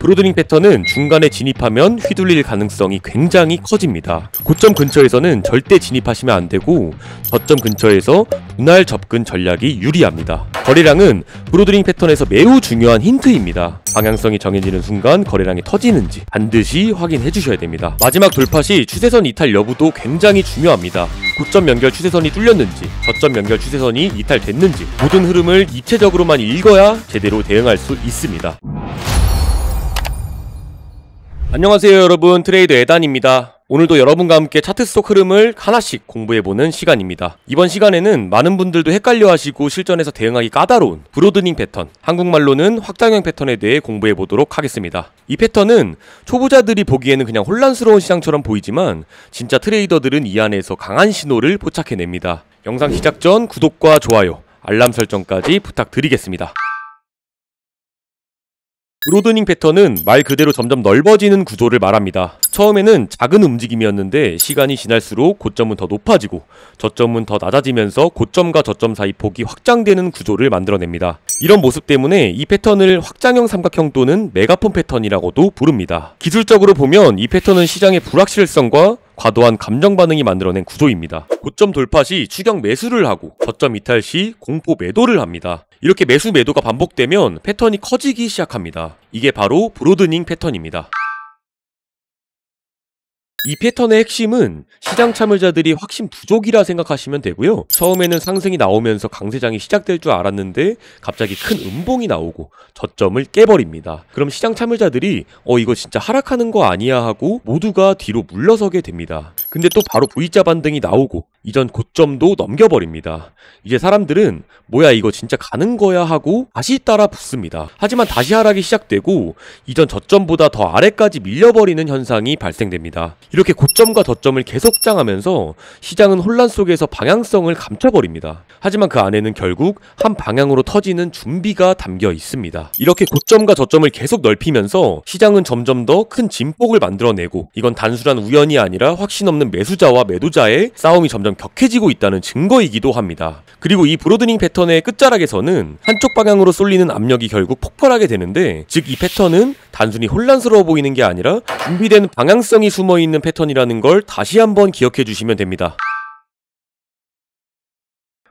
브로드닝 패턴은 중간에 진입하면 휘둘릴 가능성이 굉장히 커집니다. 고점 근처에서는 절대 진입하시면 안되고 저점 근처에서 분할 접근 전략이 유리합니다. 거래량은 브로드닝 패턴에서 매우 중요한 힌트입니다. 방향성이 정해지는 순간 거래량이 터지는지 반드시 확인해 주셔야 됩니다. 마지막 돌파 시 추세선 이탈 여부도 굉장히 중요합니다. 고점 연결 추세선이 뚫렸는지 저점 연결 추세선이 이탈됐는지 모든 흐름을 입체적으로만 읽어야 제대로 대응할 수 있습니다. 안녕하세요 여러분, 트레이더 에단입니다. 오늘도 여러분과 함께 차트 속 흐름을 하나씩 공부해보는 시간입니다. 이번 시간에는 많은 분들도 헷갈려하시고 실전에서 대응하기 까다로운 브로드닝 패턴, 한국말로는 확장형 패턴에 대해 공부해보도록 하겠습니다. 이 패턴은 초보자들이 보기에는 그냥 혼란스러운 시장처럼 보이지만 진짜 트레이더들은 이 안에서 강한 신호를 포착해냅니다. 영상 시작 전 구독과 좋아요, 알람 설정까지 부탁드리겠습니다. 브로드닝 패턴은 말 그대로 점점 넓어지는 구조를 말합니다. 처음에는 작은 움직임이었는데 시간이 지날수록 고점은 더 높아지고 저점은 더 낮아지면서 고점과 저점 사이 폭이 확장되는 구조를 만들어냅니다. 이런 모습 때문에 이 패턴을 확장형 삼각형 또는 메가폰 패턴이라고도 부릅니다. 기술적으로 보면 이 패턴은 시장의 불확실성과 과도한 감정 반응이 만들어낸 구조입니다. 고점 돌파 시 추격 매수를 하고 저점 이탈 시 공포 매도를 합니다. 이렇게 매수 매도가 반복되면 패턴이 커지기 시작합니다. 이게 바로 브로드닝 패턴입니다. 이 패턴의 핵심은 시장 참여자들이 확신 부족이라 생각하시면 되고요. 처음에는 상승이 나오면서 강세장이 시작될 줄 알았는데 갑자기 큰 음봉이 나오고 저점을 깨버립니다. 그럼 시장 참여자들이 이거 진짜 하락하는 거 아니야 하고 모두가 뒤로 물러서게 됩니다. 근데 또 바로 V자 반등이 나오고 이전 고점도 넘겨버립니다. 이제 사람들은 뭐야 이거 진짜 가는 거야 하고 다시 따라 붙습니다. 하지만 다시 하락이 시작되고 이전 저점보다 더 아래까지 밀려버리는 현상이 발생됩니다. 이렇게 고점과 저점을 계속 장하면서 시장은 혼란 속에서 방향성을 감춰버립니다. 하지만 그 안에는 결국 한 방향으로 터지는 준비가 담겨 있습니다. 이렇게 고점과 저점을 계속 넓히면서 시장은 점점 더 큰 진폭을 만들어내고 이건 단순한 우연이 아니라 확신 없는 매수자와 매도자의 싸움이 점점 격해지고 있다는 증거이기도 합니다. 그리고 이 브로드닝 패턴의 끝자락에서는 한쪽 방향으로 쏠리는 압력이 결국 폭발하게 되는데, 즉 이 패턴은 단순히 혼란스러워 보이는 게 아니라 준비된 방향성이 숨어있는 패턴이라는 걸 다시 한번 기억해 주시면 됩니다.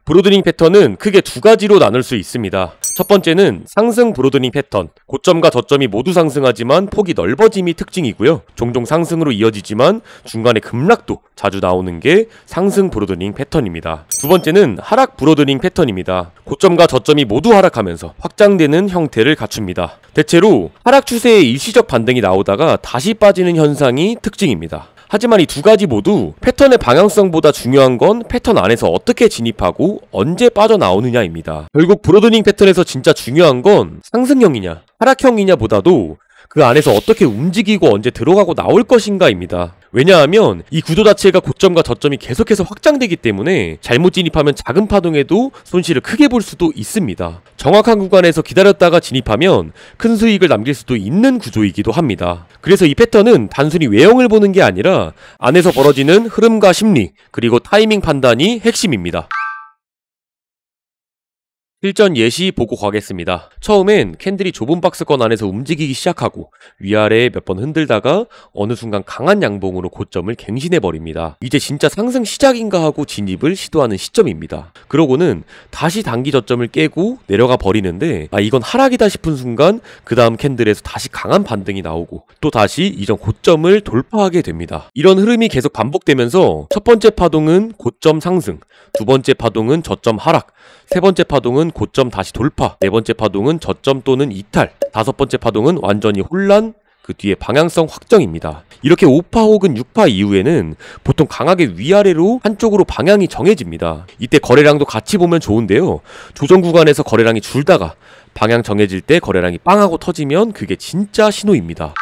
브로드닝 패턴은 크게 두 가지로 나눌 수 있습니다. 첫 번째는 상승 브로드닝 패턴, 고점과 저점이 모두 상승하지만 폭이 넓어짐이 특징이고요. 종종 상승으로 이어지지만 중간에 급락도 자주 나오는 게 상승 브로드닝 패턴입니다. 두 번째는 하락 브로드닝 패턴입니다. 고점과 저점이 모두 하락하면서 확장되는 형태를 갖춥니다. 대체로 하락 추세의 일시적 반등이 나오다가 다시 빠지는 현상이 특징입니다. 하지만 이 두 가지 모두 패턴의 방향성보다 중요한 건 패턴 안에서 어떻게 진입하고 언제 빠져나오느냐입니다. 결국 브로드닝 패턴에서 진짜 중요한 건 상승형이냐 하락형이냐 보다도 그 안에서 어떻게 움직이고 언제 들어가고 나올 것인가입니다. 왜냐하면 이 구조 자체가 고점과 저점이 계속해서 확장되기 때문에 잘못 진입하면 작은 파동에도 손실을 크게 볼 수도 있습니다. 정확한 구간에서 기다렸다가 진입하면 큰 수익을 남길 수도 있는 구조이기도 합니다. 그래서 이 패턴은 단순히 외형을 보는 게 아니라 안에서 벌어지는 흐름과 심리, 그리고 타이밍 판단이 핵심입니다. 실전 예시 보고 가겠습니다. 처음엔 캔들이 좁은 박스권 안에서 움직이기 시작하고 위아래 몇 번 흔들다가 어느 순간 강한 양봉으로 고점을 갱신해버립니다. 이제 진짜 상승 시작인가 하고 진입을 시도하는 시점입니다. 그러고는 다시 단기 저점을 깨고 내려가 버리는데 이건 하락이다 싶은 순간 그 다음 캔들에서 다시 강한 반등이 나오고 또 다시 이전 고점을 돌파하게 됩니다. 이런 흐름이 계속 반복되면서 첫 번째 파동은 고점 상승, 두 번째 파동은 저점 하락, 세 번째 파동은 고점 다시 돌파, 네 번째 파동은 저점 또는 이탈, 다섯 번째 파동은 완전히 혼란, 그 뒤에 방향성 확정입니다. 이렇게 5파 혹은 6파 이후에는 보통 강하게 위아래로 한쪽으로 방향이 정해집니다. 이때 거래량도 같이 보면 좋은데요. 조정 구간에서 거래량이 줄다가 방향 정해질 때 거래량이 빵 하고 터지면 그게 진짜 신호입니다.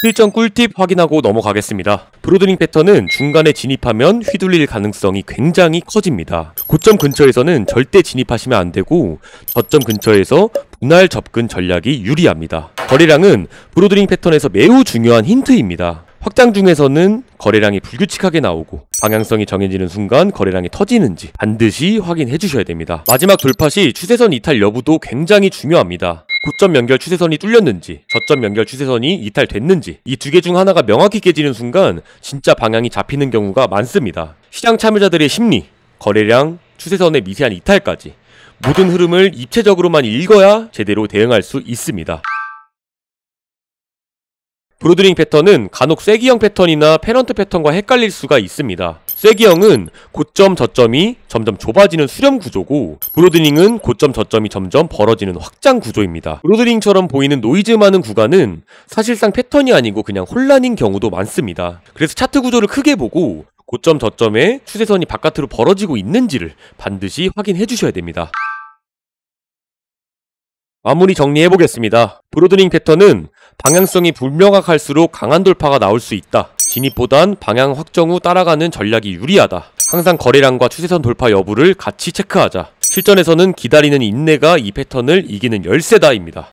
실전 꿀팁 확인하고 넘어가겠습니다. 브로드닝 패턴은 중간에 진입하면 휘둘릴 가능성이 굉장히 커집니다. 고점 근처에서는 절대 진입하시면 안되고 저점 근처에서 분할 접근 전략이 유리합니다. 거래량은 브로드닝 패턴에서 매우 중요한 힌트입니다. 확장 중에서는 거래량이 불규칙하게 나오고 방향성이 정해지는 순간 거래량이 터지는지 반드시 확인해 주셔야 됩니다. 마지막 돌파 시 추세선 이탈 여부도 굉장히 중요합니다. 고점 연결 추세선이 뚫렸는지 저점 연결 추세선이 이탈됐는지 이 두 개 중 하나가 명확히 깨지는 순간 진짜 방향이 잡히는 경우가 많습니다. 시장 참여자들의 심리, 거래량, 추세선의 미세한 이탈까지 모든 흐름을 입체적으로만 읽어야 제대로 대응할 수 있습니다. 브로드링 패턴은 간혹 쐐기형 패턴이나 페넌트 패턴과 헷갈릴 수가 있습니다. 쐐기형은 고점 저점이 점점 좁아지는 수렴 구조고, 브로드링은 고점 저점이 점점 벌어지는 확장 구조입니다. 브로드링처럼 보이는 노이즈 많은 구간은 사실상 패턴이 아니고 그냥 혼란인 경우도 많습니다. 그래서 차트 구조를 크게 보고 고점 저점에 추세선이 바깥으로 벌어지고 있는지를 반드시 확인해 주셔야 됩니다. 마무리 정리해보겠습니다. 브로드링 패턴은 방향성이 불명확할수록 강한 돌파가 나올 수 있다. 진입보단 방향 확정 후 따라가는 전략이 유리하다. 항상 거래량과 추세선 돌파 여부를 같이 체크하자. 실전에서는 기다리는 인내가 이 패턴을 이기는 열쇠다입니다.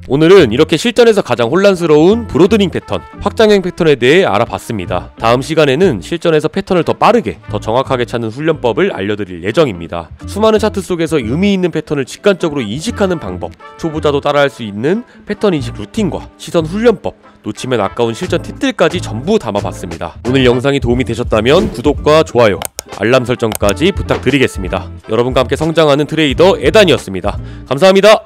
오늘은 이렇게 실전에서 가장 혼란스러운 브로드링 패턴, 확장형 패턴에 대해 알아봤습니다. 다음 시간에는 실전에서 패턴을 더 빠르게, 더 정확하게 찾는 훈련법을 알려드릴 예정입니다. 수많은 차트 속에서 의미 있는 패턴을 직관적으로 인식하는 방법, 초보자도 따라할 수 있는 패턴 인식 루틴과 시선 훈련법, 놓치면 아까운 실전 팁들까지 전부 담아봤습니다. 오늘 영상이 도움이 되셨다면 구독과 좋아요, 알람 설정까지 부탁드리겠습니다. 여러분과 함께 성장하는 트레이더 에단이었습니다. 감사합니다.